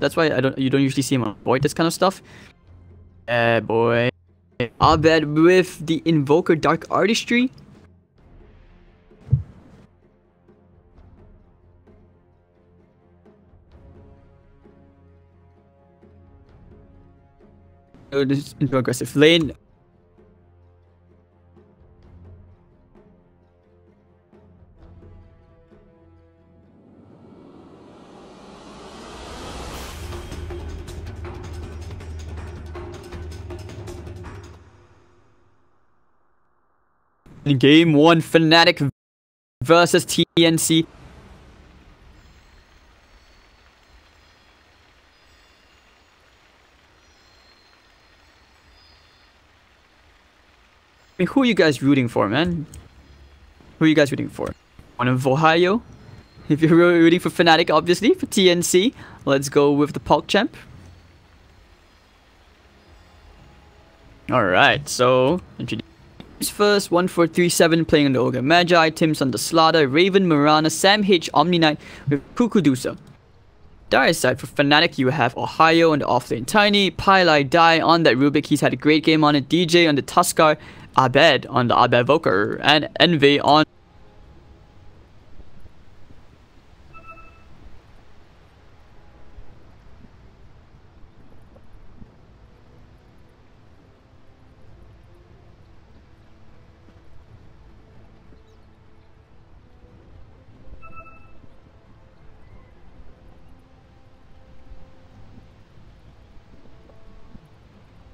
That's why you don't usually see him avoid this kind of stuff. Boy. Abed with the Invoker Dark Artistry. Into aggressive lane. In game 1, Fnatic versus TNC. I mean, who are you guys rooting for, man? Who are you guys rooting for? One of Ohio? If you're rooting for Fnatic, obviously. For TNC, let's go with the PogChamp. Alright, so... First, 1437 playing on the Ogre Magi, Tim's on the Slaughter, Raven, Mirana, Sam H, Omni Knight with Kukudusa. Dire side for Fnatic, you have Ohio on the offlane Tiny, Pylai Dai on that Rubik, he's had a great game on it, DJ on the Tuskar, Abed on the Abed Voker, and Envy on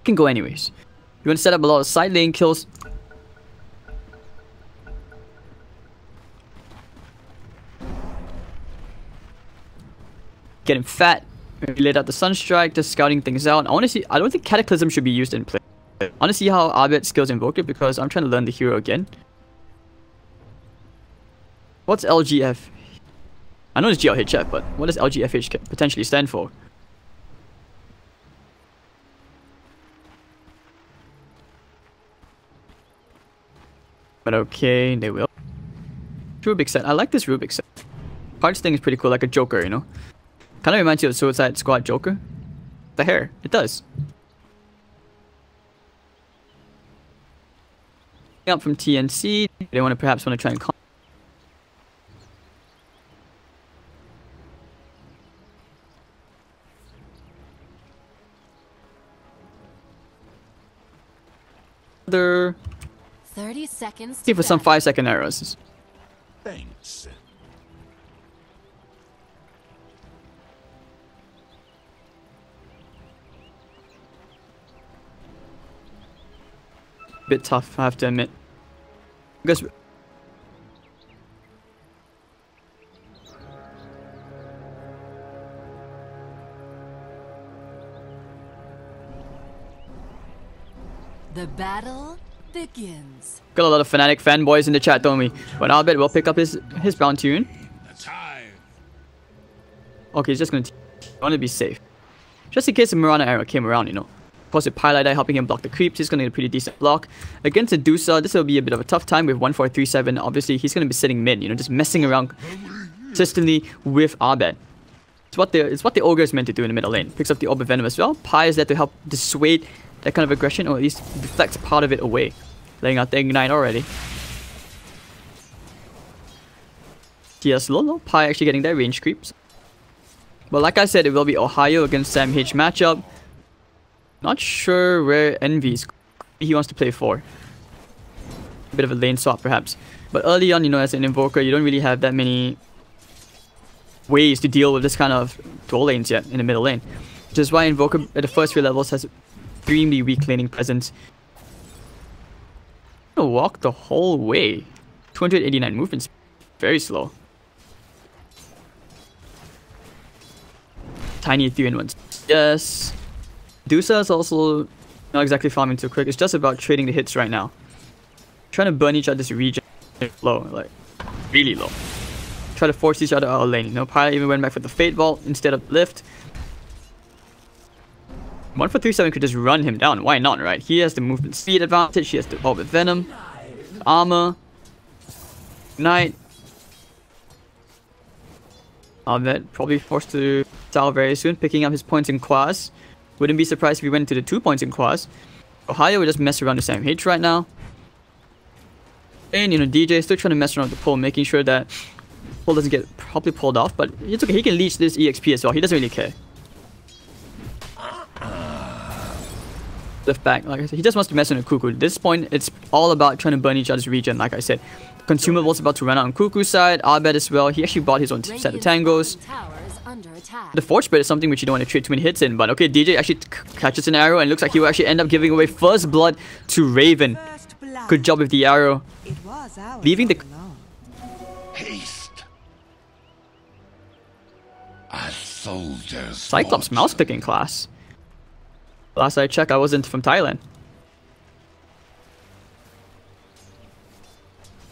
can go anyways. You want to set up a lot of side lane kills. Getting fat. Maybe let out the Sunstrike, just scouting things out. I don't think Cataclysm should be used in play. I want to see how Abed skills Invoker because I'm trying to learn the hero again. What's LGF? I know it's GLHF, but what does LGFH potentially stand for? But okay, they will. Rubik set. I like this Rubik set. Cards thing is pretty cool, like a Joker, you know? Kind of reminds you of Suicide Squad Joker. The hair. It does. Up from TNC. They perhaps want to try and... Other... 30 seconds. See for some 5-second arrows. Thanks. Bit tough, I have to admit. Because the battle begins. got a lot of Fnatic fanboys in the chat, don't we? But I'll bet we'll pick up his brown tune. Okay, he's just gonna I want to be safe. Just in case the Mirana arrow came around, you know. Of course, with Pylai Dai helping him block the creeps, he's gonna get a pretty decent block. Against Adusa, this will be a bit of a tough time with 1437. Obviously, he's gonna be sitting mid, you know, just messing around consistently with Abed. It's what the Ogre is meant to do in the middle lane. Picks up the Orb of Venom as well. Pi is there to help dissuade that kind of aggression, or at least deflects part of it away. Laying out the Ignite already. TS low, Pi actually getting their range creeps. But like I said, it will be Ohio against Sam H matchup. Not sure where Envy's he wants to play for. A bit of a lane swap perhaps. But early on, you know, as an Invoker, you don't really have that many ways to deal with this kind of dual lanes yet in the middle lane. Which is why Invoker at the first few levels has extremely weak laning presence. I'm gonna walk the whole way. 289 movements. Very slow. Tiny 3-in-1. Yes. Dusa is also not exactly farming too quick. It's just about trading the hits right now. Trying to burn each other's region low, like really low. Try to force each other out of lane. You know, Pilot even went back for the Fate Vault instead of Lift. 1437 could just run him down. Why not, right? He has the movement speed advantage. He has the Orb of Venom, armor, Ignite. I'll bet probably forced to style very soon, picking up his points in quas. Wouldn't be surprised if he went to the 2 points in quas. Ohio will just mess around the SamH right now. And, you know, DJ is still trying to mess around with the pull, making sure that pull doesn't get properly pulled off. But it's okay, he can leech this EXP as well. He doesn't really care. Lift back, like I said, he just wants to mess with Cuckoo. At this point, it's all about trying to burn each other's regen, like I said. Consumables about to run out on Cuckoo's side. Abed as well. He actually bought his own set of tangos. The Forge Spirit is something which you don't want to trade too many hits in, but okay, DJ actually catches an arrow and looks like he will actually end up giving away first blood to Raven. Good job with the arrow. Leaving the... Haste. A soldier's Cyclops fortune. mouse clicking class. Last I checked, I wasn't from Thailand.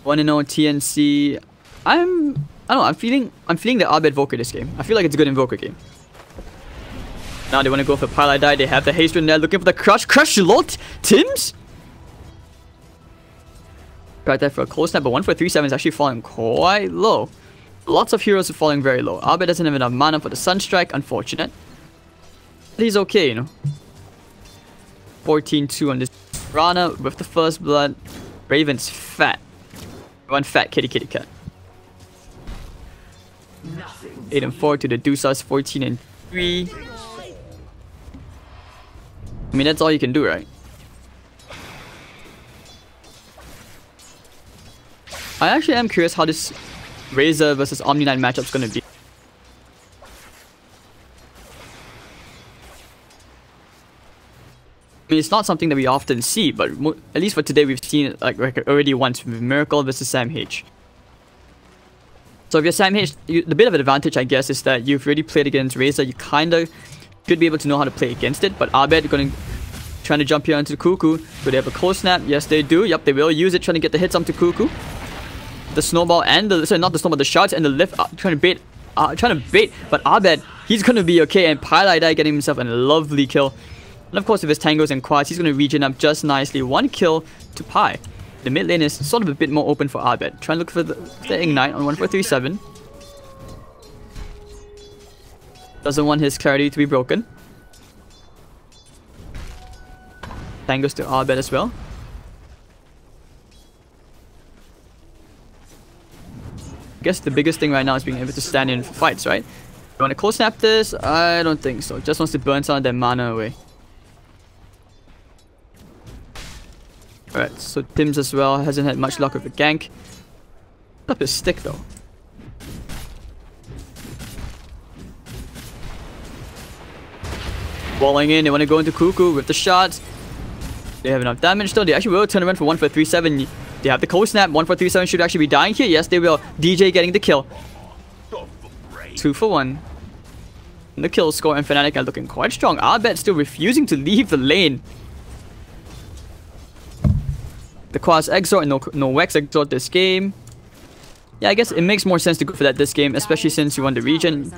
1-0 TNC. I don't know, I'm feeling the Abed Invoker this game. I feel like it's a good Invoker game. Now they want to go for Pile Die. They have the haste in there looking for the crush. Crush lot Tims? Right there for a close snap, but 1-4-3-7 is actually falling quite low. Lots of heroes are falling very low. Abed doesn't have enough mana for the Sunstrike, unfortunate. But he's okay, you know. 14-2 on this Rana with the first blood. Raven's fat. One fat kitty cat. 8-4 to the Dusas, 14-3. I mean, that's all you can do, right? I actually am curious how this Razor versus Omni Knight matchup is going to be. I mean, it's not something that we often see, but at least for today, we've seen it like already once with Miracle versus SamH. So if you're SamH, the bit of an advantage, I guess, is that you've already played against Razor. You kind of should be able to know how to play against it. But Abed trying to jump here onto the Cuckoo. Do they have a cold snap? Yes, they do. Yep, they will use it, trying to get the hits onto Cuckoo. The snowball and the sorry, not the snowball, the shots and the lift, trying to bait. But Abed, he's gonna be okay. And Pile Die getting himself a lovely kill. And of course, with his tangos and quads, he's going to regen up just nicely. 1 kill to Pi. The mid lane is sort of a bit more open for Abed. Trying to look for the Ignite on 1-4-3-7. Doesn't want his clarity to be broken. Tangos to Abed as well. I guess the biggest thing right now is being able to stand in for fights, right? You want to cold snap this? I don't think so. Just wants to burn some of that mana away. Alright, so Tims as well hasn't had much luck with the gank. Up his stick though. Falling in, they want to go into Cuckoo with the shots. They have enough damage though. They actually will turn around for 1-4-3-7. They have the cold snap. 1-4-3-7 should actually be dying here. Yes, they will. DJ getting the kill. 2 for 1. And the kill score and Fnatic are looking quite strong. Abed still refusing to leave the lane. The Quas Exort, no Wex Exort this game. Yeah, I guess it makes more sense to go for that this game, especially since you won the region.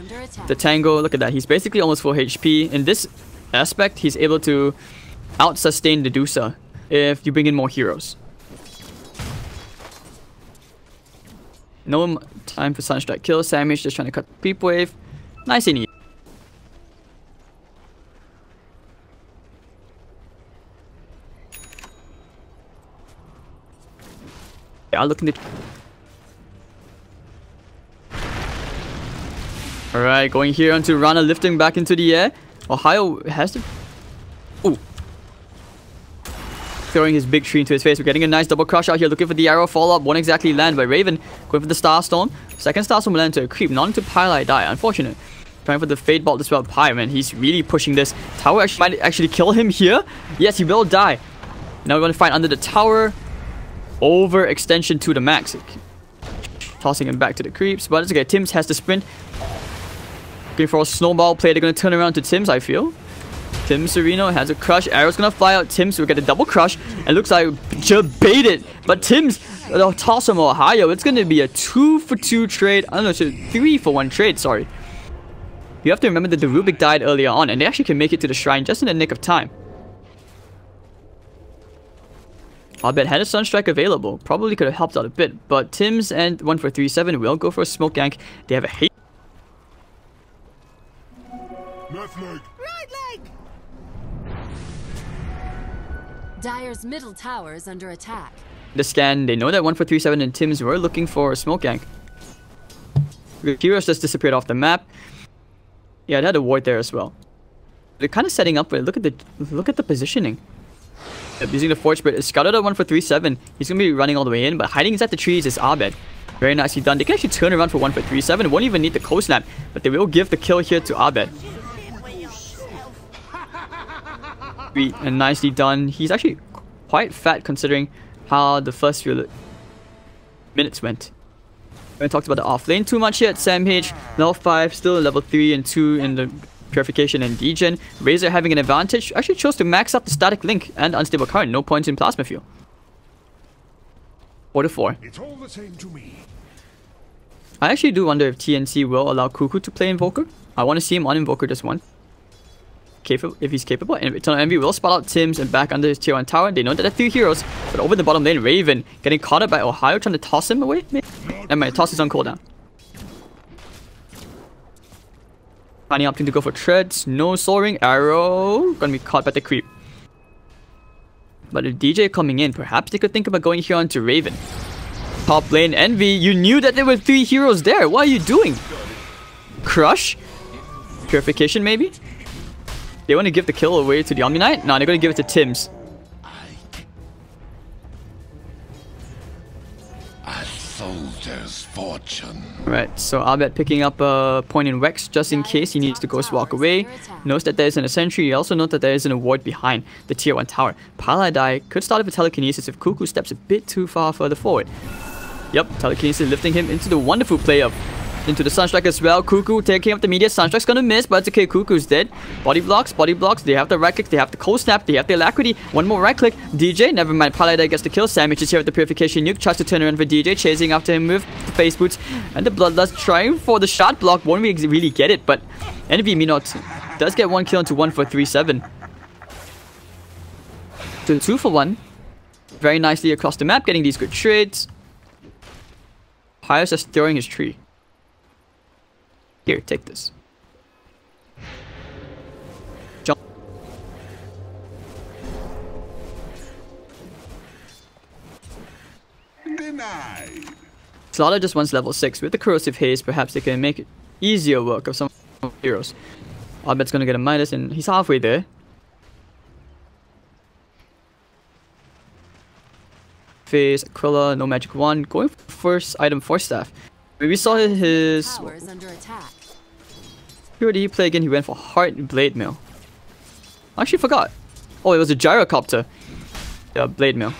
The Tango, look at that, he's basically almost full HP. In this aspect, he's able to out-sustain the Dusa if you bring in more heroes. No time for Sunstrike kill. SamH just trying to cut the Peep Wave. Nice and easy. I'll look in the... Alright, going here onto Rana, lifting back into the air. Ohio has to... Ooh. Throwing his big tree into his face. We're getting a nice double crush out here, looking for the arrow follow-up. Won't exactly land by Raven. Going for the Starstorm. Second Starstorm will land to a creep, not into Pile Die. Unfortunate. Trying for the Fade Bolt as well. Pi, man, he's really pushing this. Tower might actually kill him here. Yes, he will die. Now we're going to fight under the tower. Overextension to the max. Tossing him back to the creeps, but it's okay. Tims has the sprint. Looking for a snowball play. They're going to turn around to Tims, I feel. Tims Sereno has a crush. Arrow's going to fly out. Tims will get a double crush. It looks like baited, but Tims will toss him Ohio. It's going to be a 2-for-2 trade. I don't know, 3-for-1 trade, sorry. You have to remember that the Rubik died earlier on, and they actually can make it to the shrine just in the nick of time. Abed had a Sunstrike available. Probably could have helped out a bit. But Tims and 1-4-3-7 will go for a smoke gank. They have a hate. Left leg. Right leg! Dire's middle tower is under attack. The scan, they know that 1437 and Tims were looking for a smoke gank. Heroes just disappeared off the map. Yeah, it had a ward there as well. They're kind of setting up for it. Look at the positioning. Using the Forge Spirit, it's scouted at 1437. He's gonna be running all the way in, but hiding inside the trees is Abed. Very nicely done. They can actually turn around for 1437. Won't even need the cold snap, but they will give the kill here to Abed. Sweet and nicely done. He's actually quite fat considering how the first few minutes went. We haven't talked about the off lane too much yet. SamH, level 5, still level 3 and 2 in the Purification and Degen. Razor having an advantage. Actually chose to max out the static link and unstable current. No points in plasma fuel. 4-4. It's all the same to me. I actually do wonder if TNC will allow Cuckoo to play Invoker. I want to see him on Invoker just once. If he's capable. And Eternal Envy will spot out Tims and back under his tier 1 tower. They know that there are 3 heroes. But over the bottom lane, Raven getting caught up by Ohio, trying to toss him away. And might toss his on cooldown. Tiny opting to go for treads. No soul ring. Arrow. Gonna be caught by the creep. But if DJ coming in, perhaps they could think about going here onto Raven. Top lane Envy. You knew that there were 3 heroes there. What are you doing? Crush? Purification maybe? They want to give the kill away to the Omni Knight? No, they're going to give it to Tims. A soldier's fortune. Right, so Abed picking up a point in Wex just in case he needs to ghost walk away. Knows that there isn't a sentry. He also knows that there isn't a ward behind the tier 1 tower. Paladai could start with a telekinesis if Cuckoo steps a bit too further forward. Yep, telekinesis lifting him into the wonderful play of into the Sunstrike as well. Cuckoo taking up the media. Sunstrike's gonna miss, but it's okay. Cuckoo's dead. Body blocks. They have the right click. They have the cold snap. They have the alacrity. One more right click. DJ, never mind. Paladai gets the kill. SamH is here with the Purification Nuke. Tries to turn around for DJ. Chasing after him with the face boots. And the Bloodlust trying for the shot block. Won't really get it, but Envy Minot does get 1 kill into 1437. So 2 for 1. Very nicely across the map, getting these good trades. Pius just throwing his tree. Here, take this. Jump. Denied. Slaughter just wants level 6. With the Corrosive Haze, perhaps they can make it easier work of some heroes. Abed's gonna get a minus, and he's halfway there. Phase, Aquila, no magic wand. Going for first item Force Staff. We saw his... Who did he play again? He went for Heart Blade Mill. I actually forgot. Oh, it was a Gyrocopter. Yeah, Blade Mill.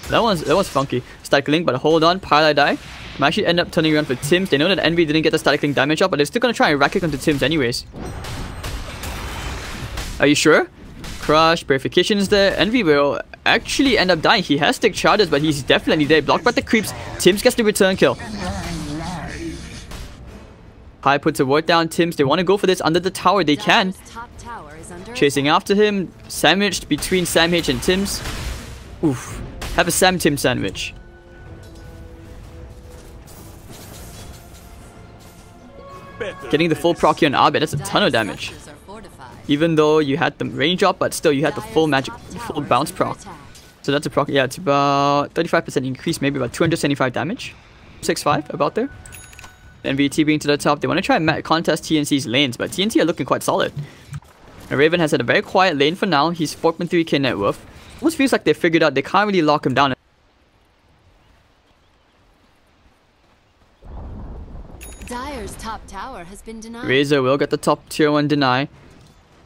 That was funky. Static Link, but hold on. Paladai might actually end up turning around for Tims. They know that Envy didn't get the Static Link damage up, but they're still gonna try and rack it onto Tims anyways. Are you sure? Crush, Purification is there. Envy will actually end up dying. He has stick charges, but he's definitely there. Blocked by the creeps. Tims gets the return kill. High puts a ward down. Tims, they want to go for this under the tower. They can. Chasing after him. Sandwiched between SamH and Tims. Oof. Have a Sam-Tim sandwich. Getting the full proc here on Abed. That's a ton of damage. Even though you had the range up, but still you had the full magic, full bounce proc. So that's a proc. Yeah, it's about 35% increase, maybe about 275 damage. 6-5, about there. NVT being to the top. They want to try and contest TNC's lanes, but TNC are looking quite solid. And Raven has had a very quiet lane for now. He's 4.3k net worth. Almost feels like they figured out they can't really lock him down. Dire's top tower has been denied. Razor will get the top tier 1 deny.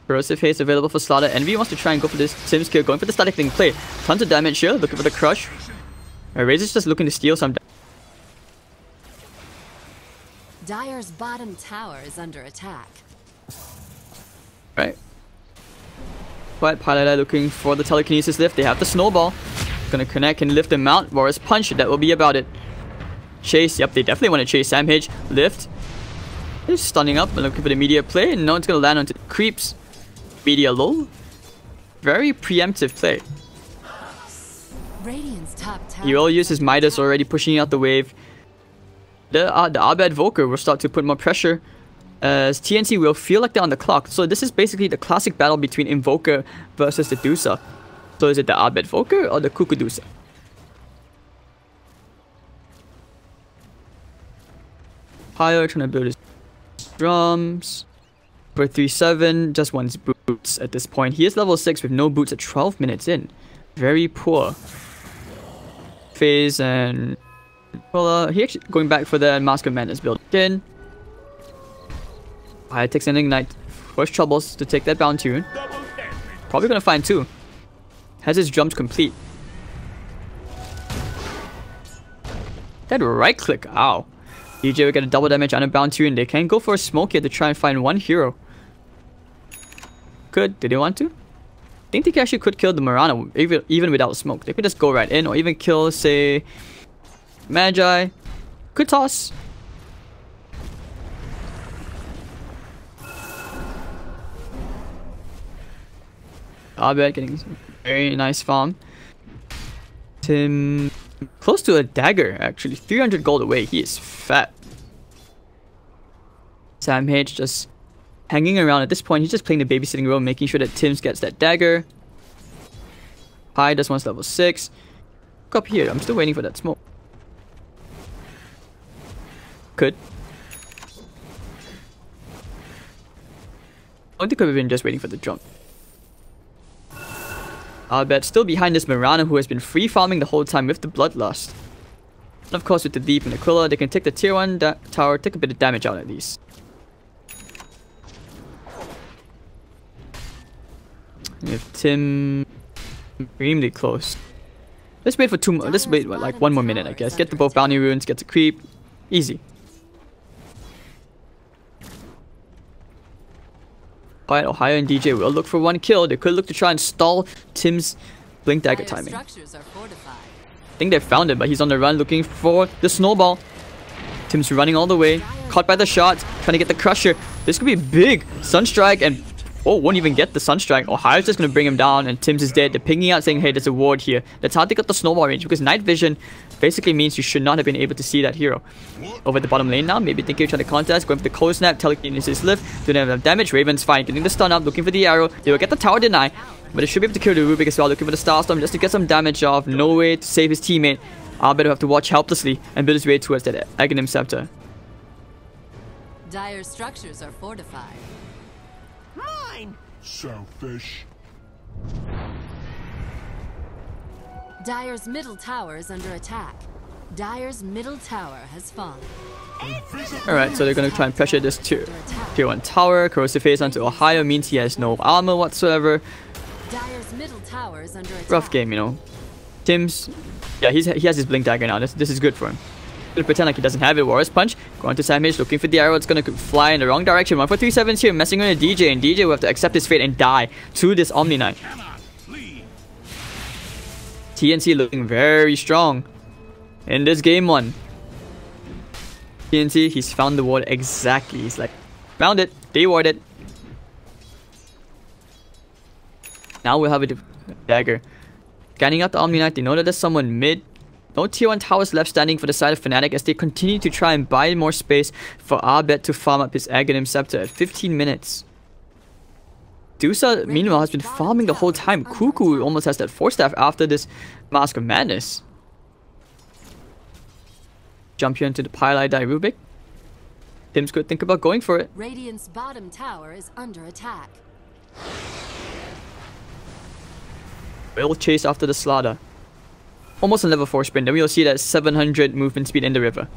Corrosive Haze available for Slaughter. Envy wants to try and go for this Tims kill, going for the Static Link play. Tons of damage here, looking for the crush. Razor's just looking to steal some damage. Dire's bottom tower is under attack. Right. But Paladai looking for the telekinesis lift. They have the snowball. Gonna connect and lift him out. Warriors punch. That will be about it. Chase. Yep, they definitely want to chase SamH. Lift. They're stunning up and looking for the media play. And no one's gonna land onto the creeps. Media low. Very preemptive play. Radiant's top tower. He will use his Midas already, pushing out the wave. The Abed Volker will start to put more pressure as TNC will feel like they're on the clock. So this is basically the classic battle between Invoker versus the Dusa. So is it the Abed Voker or the Cuckoo Dusa? Pyre trying to build his drums. For 3-7, just wants boots at this point. He is level 6 with no boots at 12 minutes in. Very poor. Phase and... Well, he actually going back for the Mask of Madness build in. Pyre takes an Ignite. First troubles to take that bound tune. Probably gonna find 2. Has his drums complete. That right click, ow. DJ will get a double damage on a bound tune. They can go for a smoke here to try and find one hero. Did they want to? I think they actually could kill the Mirana even without smoke. They could just go right in or even kill, say, Magi. Could toss. Abed getting very nice farm. Tim close to a dagger actually. 300 gold away. He is fat. Sam H just hanging around at this point. He's just playing the babysitting role, making sure that Tim's gets that dagger. Pi just wants level 6. Look up here. I'm still waiting for that smoke. Could. I think could have been just waiting for the jump. Abed still behind this Mirana who has been free farming the whole time with the Bloodlust. And of course with the Deep and Aquila, they can take the tier 1 tower, take a bit of damage out at least. If Tim extremely close. Let's wait for let's wait like 1 more minute I guess. Get the both bounty runes, get the creep. Easy. Alright, Ohio and DJ will look for 1 kill. They could look to try and stall Tim's Blink Dagger timing. I think they found him, but he's on the run looking for the snowball. Tim's running all the way. Caught by the shot. Trying to get the crusher. This could be big. Sunstrike and... Oh, won't even get the Sunstrike. Ohio's just going to bring him down and Tim's is dead. They're pinging out saying, hey, there's a ward here. That's how they got the snowball range because night vision basically means you should not have been able to see that hero. Over at the bottom lane now, maybe thinking of trying to contest, going for the cold snap, telekinesis lift, don't have enough damage. Raven's fine, getting the stun up, looking for the arrow. They will get the tower deny, but they should be able to kill the Rubik as well, looking for the Starstorm just to get some damage off. No way to save his teammate. Abed will have to watch helplessly and build his way towards that Aghanim Scepter. Dire structures are fortified. Mine! Selfish. Dire's middle tower is under attack. Dire's middle tower has fallen. Alright, so they're gonna try and pressure this tier 1 tower. Corrosive Haze onto Ohio means he has no armor whatsoever. Dire's middle tower is under attack. Rough game, you know. Tim's... Yeah, he has his Blink Dagger now. This is good for him. Gonna pretend like he doesn't have it. Warrior's Punch. Go on to Samage, looking for the arrow. It's gonna fly in the wrong direction. 1 for 3-7s here, messing with a DJ, and DJ will have to accept his fate and die to this Omni Knight. TNC looking very strong in this game 1. TNC, he's found the ward exactly. He's like, found it, they ward it. Now we'll have a dagger. Scanning out the Omni Knight, they know that there's someone mid. No tier 1 towers left standing for the side of Fnatic as they continue to try and buy more space for Abed to farm up his Aghanim Scepter at 15 minutes. Dusa, meanwhile, has been farming the whole time. Cuckoo almost has that 4-staff after this Mask of Madness. Jump here into the Pylai Die Rubik. Tim's could think about going for it. Radiant's bottom tower is under attack. Will chase after the Slaughter. Almost a level 4 sprint. Then we'll see that 700 movement speed in the river.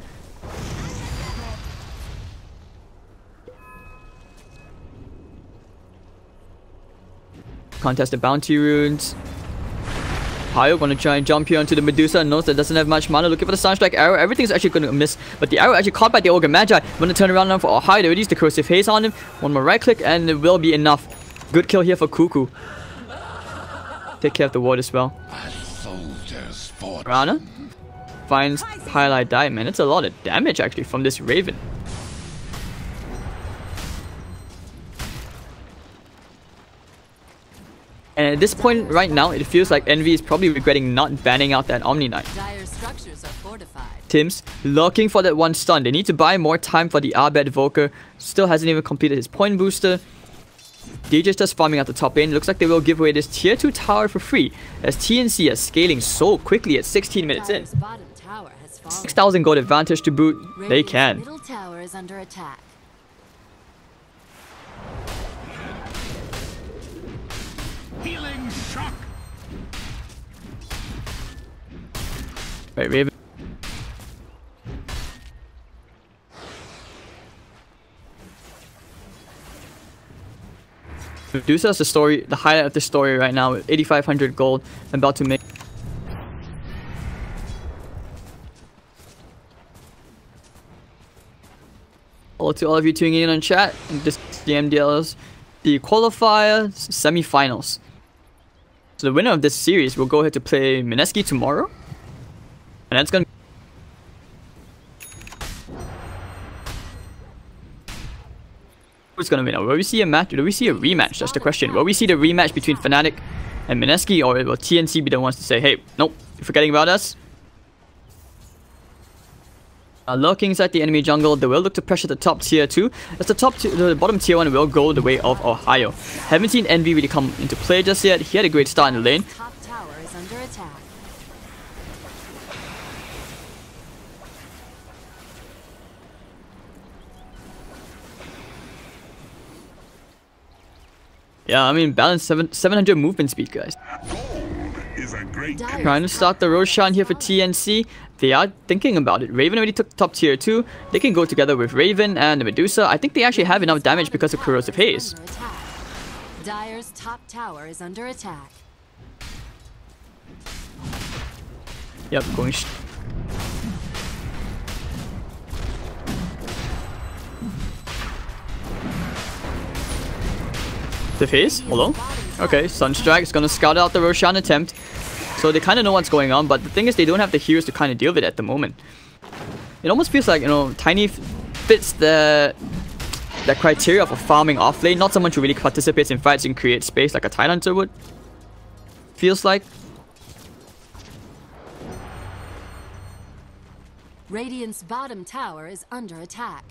Contest the bounty runes. Hayo gonna try and jump here onto the Medusa. Knows that doesn't have much mana. Looking for the Sunstrike arrow. Everything's actually gonna miss. But the arrow actually caught by the Ogre Magi. Gonna turn around now for Ohio. They release the Corrosive Haze on him. 1 more right click and it will be enough. Good kill here for Cuckoo. Take care of the ward as well. Rana finds Highlight Die. Man, it's a lot of damage actually from this Raven. And at this point right now, it feels like Envy is probably regretting not banning out that Omni Knight. Dire structures are fortified. Tims, looking for that one stun. They need to buy more time for the Abed Evoker. Still hasn't even completed his point booster. DJ's just farming at the top lane. Looks like they will give away this tier 2 tower for free, as TNC is scaling so quickly at 16 minutes in. 6,000 gold advantage to boot. They can. Middle tower is under attack. Healing shock. Right, Raven. Medusa's the highlight of the story right now with 8,500 gold. I'm about to make. Hello to all of you tuning in on chat. And this is the MDL's the Qualifier Semifinals. So the winner of this series will go ahead to play Mineski tomorrow. And that's gonna. Who's gonna win? Will we see a match? Will we see a rematch? That's the question. Will we see the rematch between Fnatic and Mineski, or will TNC be the ones to say, "Hey, nope, you're forgetting about us"? Lurking inside the enemy jungle, they will look to pressure the top tier 2. As the bottom tier 1 will go the way of Ohio. Haven't seen Envy really come into play just yet. He had a great start in the lane. Top tower is under attack. Yeah, I mean, balance 700 movement speed, guys. Is a great Trying to start the Roshan here for TNC. They are thinking about it. Raven already took top tier 2. They can go together with Raven and the Medusa. I think they actually have enough damage because of Corrosive Haze. Dire's top tower is under attack. Yep, going. The Haze? Hello? Okay, Sunstrike is gonna scout out the Roshan attempt. So they kind of know what's going on, but the thing is they don't have the heroes to kind of deal with it at the moment. It almost feels like, you know, Tiny fits the criteria for farming off lane, not someone who really participates in fights and creates space like a Tidehunter would. Feels like. Radiant's bottom tower is under attack.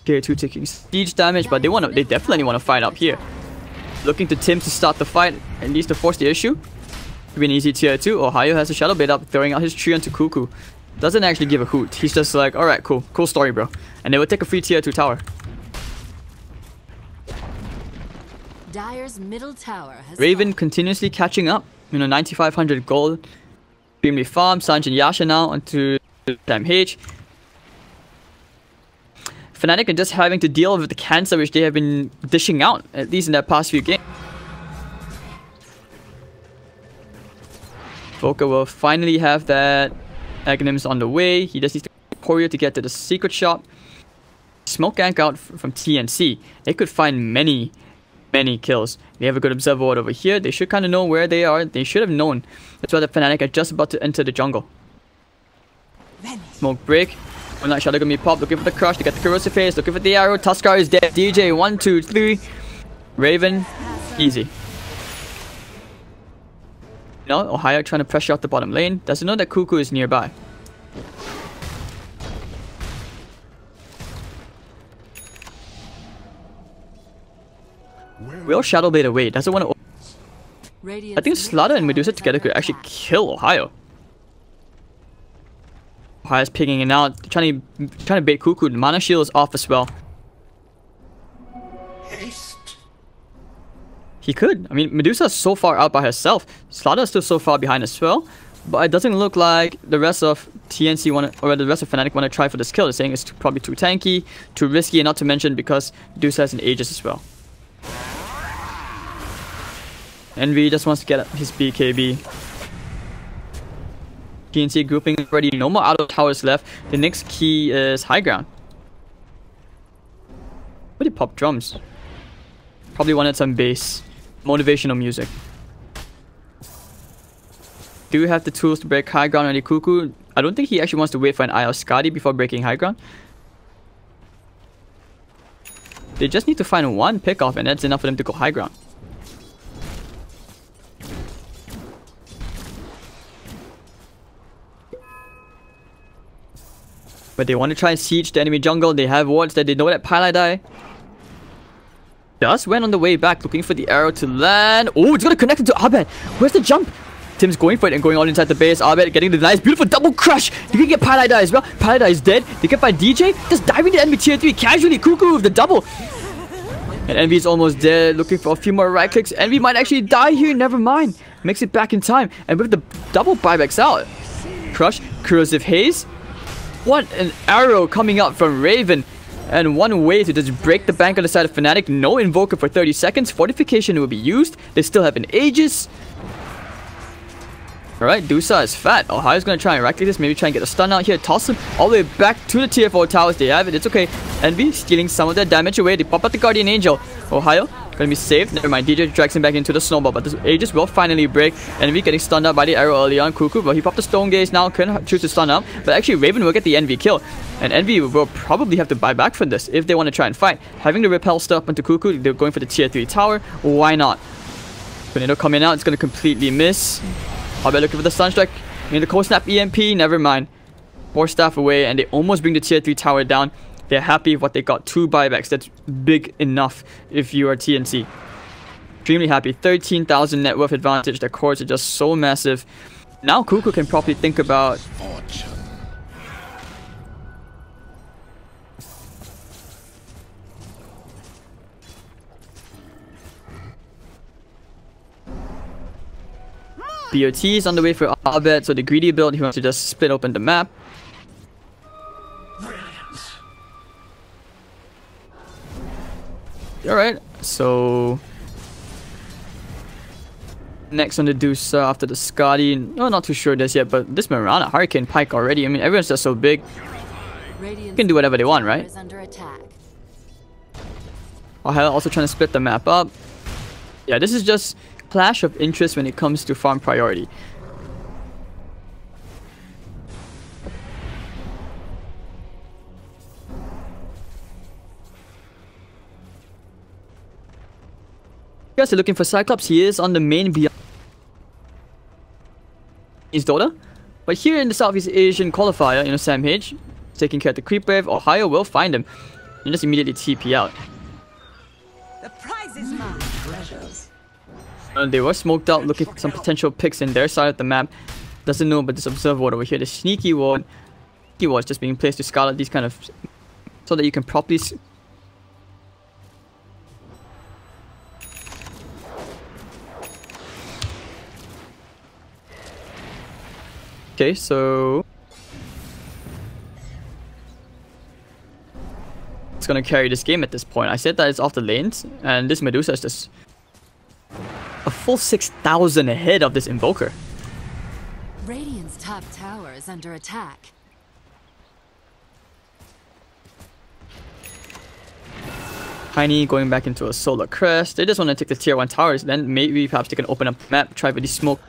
Tier 2 taking siege damage, but they definitely want to fight up here. Looking to Tim to start the fight, at least to force the issue. To be an easy tier 2. Ohio has a Shadow Blade up, throwing out his tree onto Cuckoo. Doesn't actually give a hoot. He's just like, alright, cool. Cool story, bro. And they will take a free tier 2 tower. Dire's middle tower has Raven fallen. continuously catching up. You know, 9,500 gold. Extremely farm. Sanj and Yasha now onto MH. Fnatic are just having to deal with the cancer which they have been dishing out, at least in their past few games. Voka will finally have that Aghanims on the way. He just needs to courier to get to the secret shop. Smoke gank out from TNC. They could find many kills. They have a good observer ward over here. They should kind of know where they are. They should have known. That's why the Fnatic are just about to enter the jungle. Smoke break. Moonlight Shadow gonna be popped, looking for the crush to get the corrosive phase, looking for the arrow. Tuskar is dead. DJ 1, 2, 3. Raven, easy. No, Ohio trying to pressure out the bottom lane. Doesn't know that Cuckoo is nearby. Will Shadow Blade away? Doesn't want to. I think Slaughter and Medusa together could actually kill Ohio. Ohio's picking it out, trying to bait Cuckoo. The mana shield is off as well. haste. He could. I mean, Medusa's so far out by herself. Slaughter's still so far behind as well. But it doesn't look like the rest of TNC or the rest of Fnatic want to try for this kill. They're saying it's probably too tanky, too risky, and not to mention because Medusa has an Aegis as well. Envy just wants to get his BKB. TNC grouping already, no more auto towers left. The next key is high ground. What did pop drums? Probably wanted some bass. Motivational music. Do you have the tools to break high ground on the Cuckoo? I don't think he actually wants to wait for an IL Skadi before breaking high ground. They just need to find one pickoff and that's enough for them to go high ground. But they want to try and siege the enemy jungle. They have wards that they know that Paladai just went on the way back looking for the arrow to land. Oh, it's going to connect into Abed. Where's the jump? Tim's going for it and going all inside the base. Abed getting the nice, beautiful double crush. You can get Paladai as well. Paladai is dead. They can find DJ. Just diving to enemy tier 3 casually. Cuckoo with the double. And Envy is almost there, looking for a few more right clicks. Envy might actually die here. Never mind. Makes it back in time. And with the double buybacks out. Crush, corrosive haze. What an arrow coming out from Raven. And one way to just break the bank on the side of Fnatic. No Invoker for 30 seconds. Fortification will be used. They still have an Aegis. Alright, Dusa is fat. Ohio's gonna try and right click this. Maybe try and get a stun out here. Toss him all the way back to the tier 4 towers. They have it. It's okay. Envy stealing some of their damage away. They pop out the Guardian Angel. Ohio gonna be saved. Never mind. DJ drags him back into the snowball. But the Aegis will finally break. Envy getting stunned out by the arrow early on. Cuckoo, but he popped the Stone Gaze now. Couldn't choose to stun out. But actually, Raven will get the Envy kill. And Envy will probably have to buy back from this if they want to try and fight. Having the repel stuff onto Cuckoo, they're going for the tier 3 tower. Why not? Tornado coming out. It's gonna completely miss. I'll be looking for the Sunstrike. In the Cold Snap EMP, never mind. 4 staff away, and they almost bring the tier 3 tower down. They're happy with what they got. 2 buybacks. That's big enough if you are TNC. Extremely happy. 13,000 net worth advantage. Their cores are just so massive. Now Cuckoo can probably think about... BOT is on the way for Abed, so the greedy build, he wants to just split open the map. Alright, so... next on the Deuce after the Scotty. No, not too sure this yet, but this Mirana, Hurricane Pike already. I mean, everyone's just so big. You can do whatever they want, right? Ohio also trying to split the map up. Yeah, this is just... clash of interest when it comes to farm priority. You guys are looking for Cyclops. He is on the main beyond his Dota. But here in the Southeast Asian qualifier, you know, Sam H taking care of the creep wave. Ohio will find him and just immediately TP out. The prize is mine. They were smoked out looking for some potential picks in their side of the map. Doesn't know about this observe ward over here. The sneaky ward. Sneaky ward is just being placed to scout out these kind of... so that you can properly... okay, so... it's gonna carry this game at this point. I said that it's off the lanes, and this Medusa is just... a full 6,000 ahead of this Invoker. Radiant's top tower is under attack. Tiny going back into a solar crest. They just want to take the tier 1 towers. Then maybe perhaps they can open up the map, try for the smoke.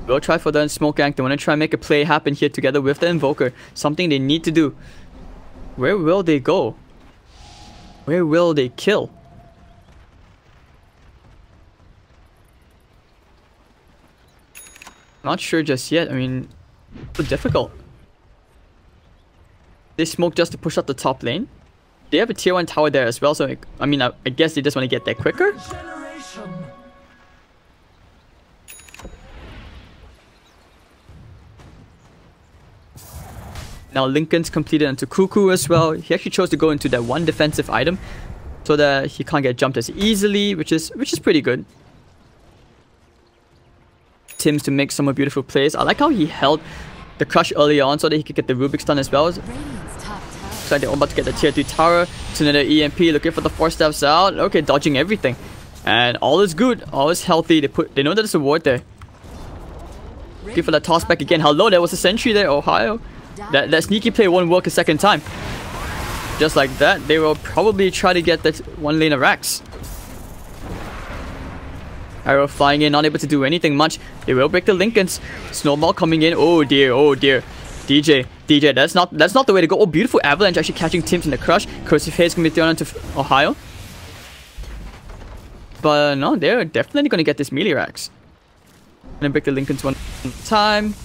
We'll try for the smoke gank. They want to try and make a play happen here together with the Invoker. Something they need to do. Where will they go? Where will they kill? Not sure just yet. I mean, it's difficult. They smoke just to push up the top lane. They have a tier 1 tower there as well. So, I mean, I guess they just want to get there quicker. Now Lincoln's completed onto Cuckoo as well. He actually chose to go into that one defensive item so that he can't get jumped as easily, which is pretty good. Tim's to make some more beautiful plays. I like how he held the crush early on so that he could get the Rubik's stun as well. Looks like they're all about to get the tier 3 tower. It's another EMP, looking for the 4 steps out. Okay, dodging everything. And all is good, all is healthy. They know that there's a ward there. Looking for that toss back again. Hello, there was a sentry there, Ohio. That sneaky play won't work a second time. Just like that, they will probably try to get that 1 lane of Rax. Arrow flying in, not able to do anything much. They will break the Lincolns. Snowball coming in. Oh dear, oh dear. DJ, that's not the way to go. Oh, beautiful avalanche actually catching Tim's in the crush. Cursive Haze can be thrown onto Ohio. But no, they're definitely going to get this melee racks. Gonna break the Lincolns one time.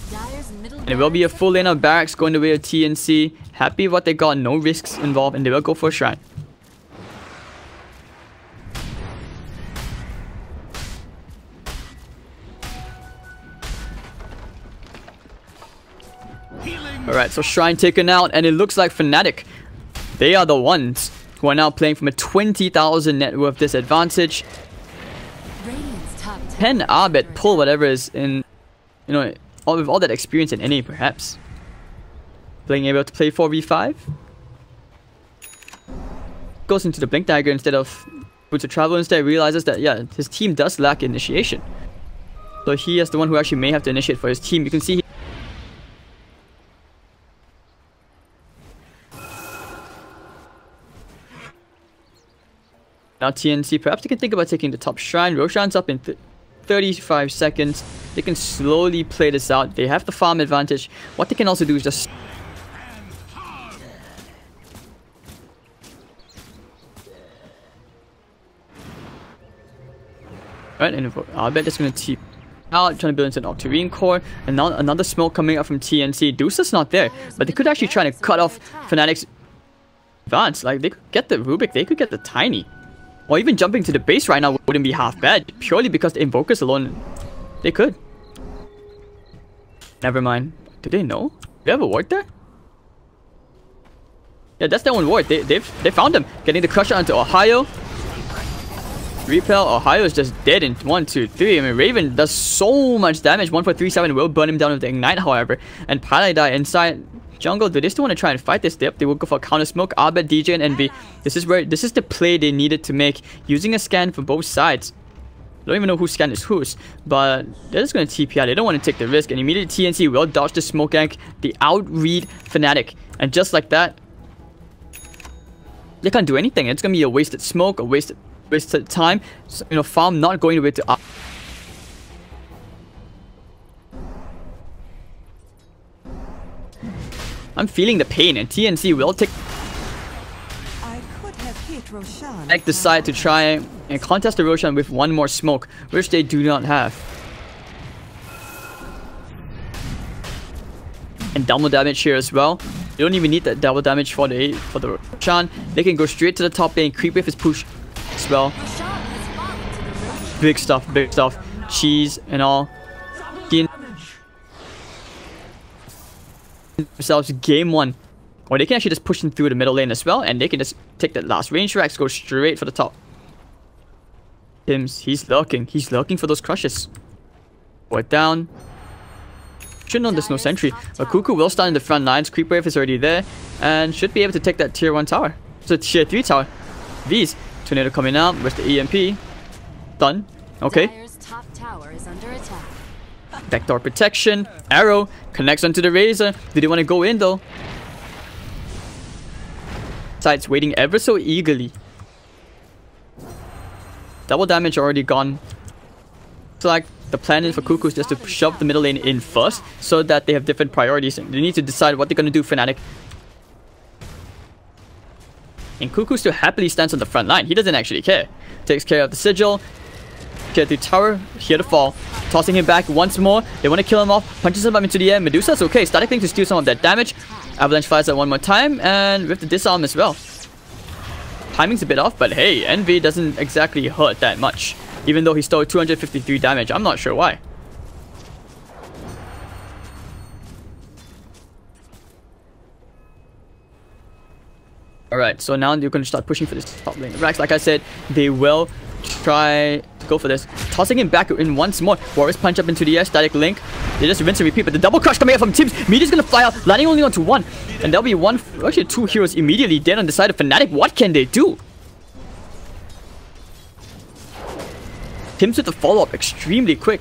And it will be a full lane of barracks going the way of TNC. Happy with what they got, no risks involved, and they will go for a shrine. Alright, so shrine taken out, and it looks like Fnatic, they are the ones who are now playing from a 20,000 net worth disadvantage. Can Abed pull whatever is in, you know, with all that experience in NA perhaps? Being able to play 4v5? Goes into the Blink Dagger instead of Boots of Travel, instead realizes that, yeah, his team does lack initiation. So he is the one who actually may have to initiate for his team. You can see now TNC, perhaps they can think about taking the top shrine. Roshan's up in 35 seconds. They can slowly play this out. They have the farm advantage. What they can also do is just... Alright, and I bet that's going to TP out, trying to build into an Octarine core. And now another smoke coming up from TNC. Deuce's not there, but they could actually try to cut off Fnatic's advance. Like, they could get the Rubik, they could get the Tiny. Or even jumping to the base right now wouldn't be half bad. Purely because the Invokers alone, they could. Never mind. Do they know? Do they have a ward there? Yeah, that's their one ward. They found him. Getting the Crusher onto Ohio. Repel. Ohio is just dead in 1, 2, 3. I mean, Raven does so much damage. 1-4-3-7 will burn him down with the Ignite, however. And Paladai inside jungle. Do they still want to try and fight this dip? They will go for counter smoke. Abed, DJ, and Envy. This is the play they needed to make, using a scan for both sides. I don't even know whose scan is whose, but they're just going to TP out. They don't want to take the risk, and immediately TNC will dodge the smoke gank. They outread Fnatic, and just like that, they can't do anything. It's going to be a wasted smoke, a wasted time. So, you know, farm not going away to I'm feeling the pain, and TNC will take... I could have hit Roshan. Like decide to try and contest the Roshan with one more smoke, which they do not have. And double damage here as well. You don't even need that double damage for the Roshan. They can go straight to the top lane, creep with his push as well. Big stuff, big stuff. Cheese and all. Themselves game 1, or they can actually just push them through the middle lane as well, and they can just take that last range racks, go straight for the top. Tims, he's lurking for those crushes. Ward down. Should know there's no sentry, but Cuckoo will stand in the front lines. Creep wave is already there, and should be able to take that tier 1 tower. So tier 3 tower. V's tornado coming out with the EMP. Done. Okay. Top tower is under attack. Backdoor protection. Arrow connects onto the Razor. Do they want to go in though? Sides waiting ever so eagerly. Double damage already gone. It's like the plan is for Cuckoo is just to shove the middle lane in first, so that they have different priorities. And they need to decide what they're going to do. Fnatic. And Cuckoo still happily stands on the front line. He doesn't actually care. Takes care of the sigil. Get the tower, here to fall. Tossing him back once more. They want to kill him off. Punches him up into the air. Medusa's okay. Static Link to steal some of that damage. Avalanche fires that one more time. And with the disarm as well. Timing's a bit off, but hey, Envy doesn't exactly hurt that much. Even though he stole 253 damage. I'm not sure why. Alright, so now they're going to start pushing for this top lane. Rax, like I said, they will try to go for this. Tossing him back in once more. Warriors punch up into the air. Static Link. They just rinse and repeat, but the double crush coming out from Tims. Meteor's going to fly out, landing only onto one. And there'll be one, actually 2 heroes immediately dead on the side of Fnatic. What can they do? Tims with the follow-up extremely quick.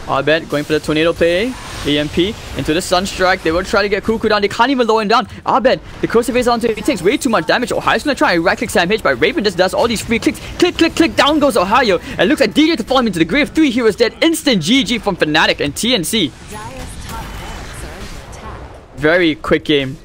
Abed going for the tornado play. EMP into the Sunstrike. They will try to get Cuckoo down. They can't even lower him down. Abed, the Corrosive Razor onto him. He takes way too much damage. Ohio's gonna try and right-click Sam H, but Raven just does all these free clicks. Click, click, click. Down goes Ohio. And looks like DJ to fall him into the grave. 3 heroes dead. Instant GG from Fnatic and TNC. Very quick game.